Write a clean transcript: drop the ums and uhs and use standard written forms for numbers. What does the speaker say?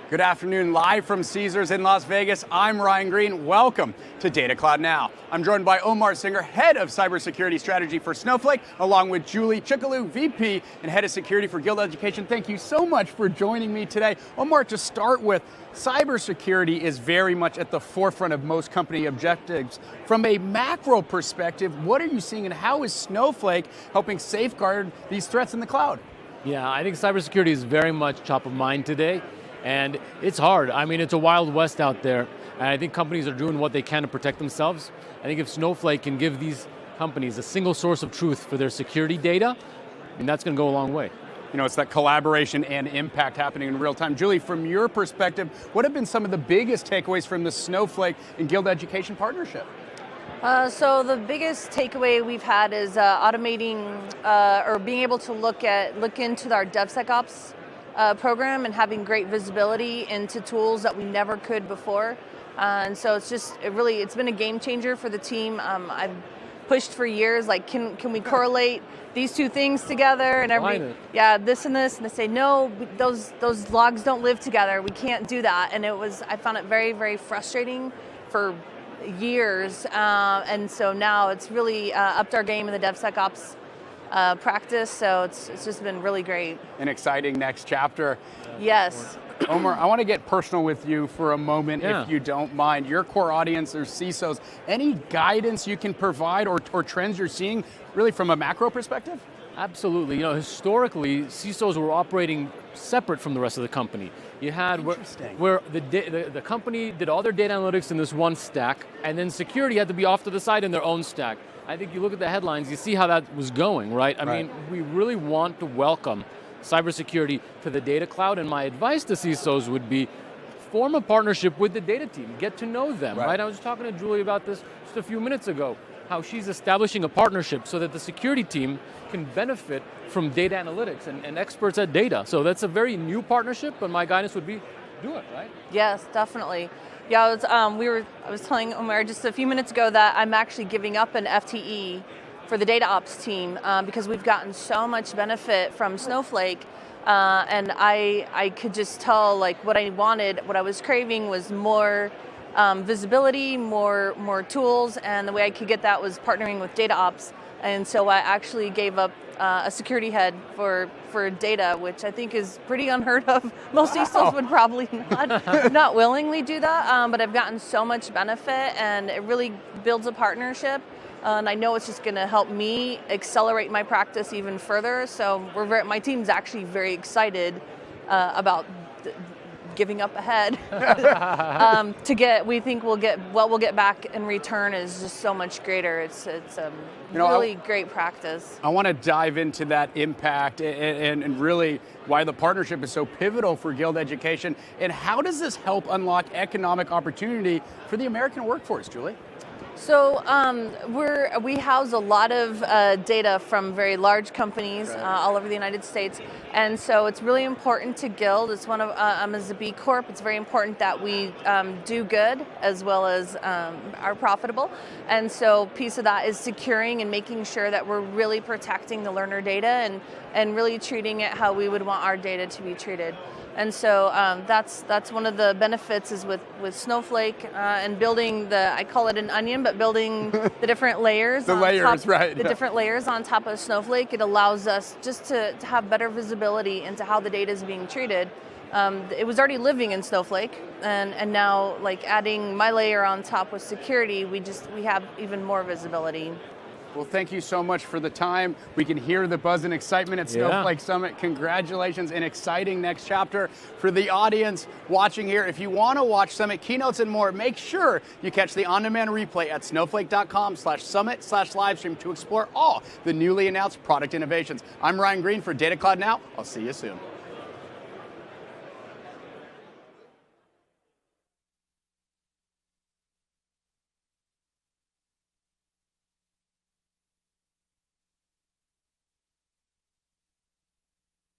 Good afternoon, live from Caesars in Las Vegas. I'm Ryan Green. Welcome to Data Cloud Now. I'm joined by Omer Singer, Head of Cybersecurity Strategy for Snowflake, along with Julie Chickillo, VP and Head of Security for Guild Education. Thank you so much for joining me today. Omer, to start with, cybersecurity is very much at the forefront of most company objectives. From a macro perspective, what are you seeing and how is Snowflake helping safeguard these threats in the cloud? Yeah, I think cybersecurity is very much top of mind today. And it's hard. I mean, it's a wild west out there. And I think companies are doing what they can to protect themselves. I think if Snowflake can give these companies a single source of truth for their security data, and that's going to go a long way. You know, it's that collaboration and impact happening in real time. Julie, from your perspective, what have been some of the biggest takeaways from the Snowflake and Guild Education partnership? So the biggest takeaway we've had is automating or being able to look into our DevSecOps program and having great visibility into tools that we never could before. And so it's been a game changer for the team. I've pushed for years, like, can we correlate these two things together? And this and this, and they say, no, those logs don't live together. We can't do that. And I found it very, very frustrating for years. And so now it's really upped our game in the DevSecOps practice, so it's just been really great. An exciting next chapter. Yes. Omer, I want to get personal with you for a moment, if you don't mind. Your core audience are CISOs. Any guidance you can provide or trends you're seeing really from a macro perspective? Absolutely. You know, historically, CISOs were operating separate from the rest of the company. You had where the company did all their data analytics in this one stack, and then security had to be off to the side in their own stack. I think you look at the headlines, you see how that was going, right? I mean, we really want to welcome cybersecurity to the data cloud, and my advice to CISOs would be form a partnership with the data team, get to know them, right? I was talking to Julie about this just a few minutes ago, how she's establishing a partnership so that the security team can benefit from data analytics and experts at data. So that's a very new partnership, but my guidance would be, do it, right? Yes, definitely. Yeah, I was telling Omer just a few minutes ago that I'm actually giving up an FTE for the data ops team because we've gotten so much benefit from Snowflake, and I could just tell, like, what I wanted, what I was craving was more visibility, more tools, and the way I could get that was partnering with data ops. And so I actually gave up a security head for data, which I think is pretty unheard of. Most CISOs would probably not willingly do that, but I've gotten so much benefit, and it really builds a partnership. And I know it's just going to help me accelerate my practice even further. So my team's actually very excited about giving up a head we think we'll get back in return is just so much greater. It's really great practice. I want to dive into that impact and really why the partnership is so pivotal for Guild Education, and how does this help unlock economic opportunity for the American workforce, Julie? So we house a lot of data from very large companies all over the United States, and so it's really important to Guild. It's as a B Corp, it's very important that we do good as well as are profitable, and so piece of that is securing and making sure that we're really protecting the learner data and really treating it how we would want our data to be treated. And so that's one of the benefits is with Snowflake and building I call it an onion, but building the different layers. Different layers on top of Snowflake. It allows us just to have better visibility into how the data is being treated. It was already living in Snowflake, and now, like, adding my layer on top with security, we have even more visibility. Well, thank you so much for the time. We can hear the buzz and excitement at Snowflake Summit. Congratulations, an exciting next chapter. For the audience watching here, if you want to watch Summit keynotes and more, make sure you catch the on-demand replay at snowflake.com/summit/livestream to explore all the newly announced product innovations. I'm Ryan Green for Data Cloud Now. I'll see you soon.